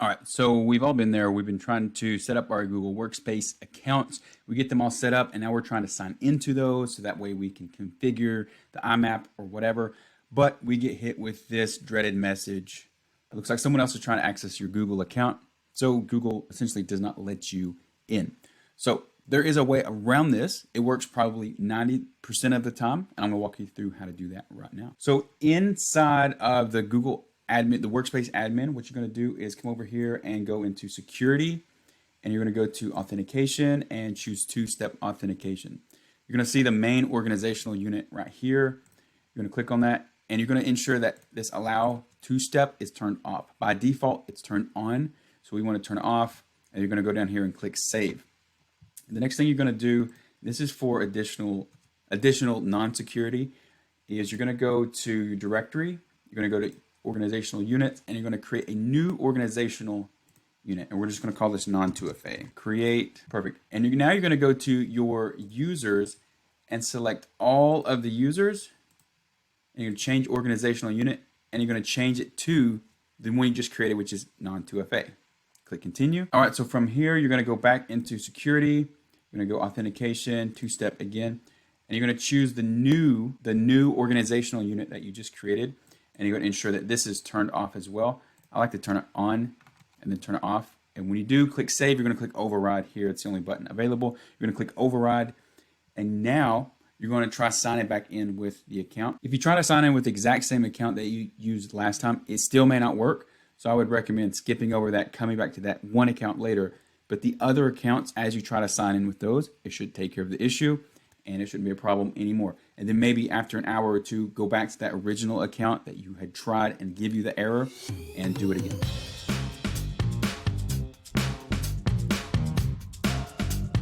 All right, so we've all been there. We've been trying to set up our Google Workspace accounts. We get them all set up, and now we're trying to sign into those so that way we can configure the IMAP or whatever. But we get hit with this dreaded message. It looks like someone else is trying to access your Google account. So Google essentially does not let you in. So there is a way around this. It works probably 90% of the time. And I'm gonna walk you through how to do that right now. So inside of the Google admin, the Workspace admin, what you're gonna do is come over here and go into security, and you're gonna go to authentication and choose two-step authentication. You're gonna see the main organizational unit right here. You're gonna click on that, and you're gonna ensure that this allow two-step is turned off. By default, it's turned on, so we wanna turn it off, and you're gonna go down here and click save. And the next thing you're gonna do, this is for additional non-security, is you're gonna go to your directory, you're gonna go to organizational units, and you're going to create a new organizational unit, and we're just going to call this non-2FA. Create, perfect. And now you're going to go to your users and select all of the users, and you're going to change organizational unit, and you're going to change it to the one you just created, which is non-2FA. Click continue. All right, so from here you're going to go back into security, you're going to go authentication, two-step again, and you're going to choose the new organizational unit that you just created. And you're going to ensure that this is turned off as well. I like to turn it on and then turn it off. And when you do click save, you're going to click override here. It's the only button available. You're going to click override. And now you're going to try signing back in with the account. If you try to sign in with the exact same account that you used last time, it still may not work. So I would recommend skipping over that, coming back to that one account later. But the other accounts, as you try to sign in with those, it should take care of the issue, and it shouldn't be a problem anymore. And then maybe after an hour or two, go back to that original account that you had tried and give you the error and do it again.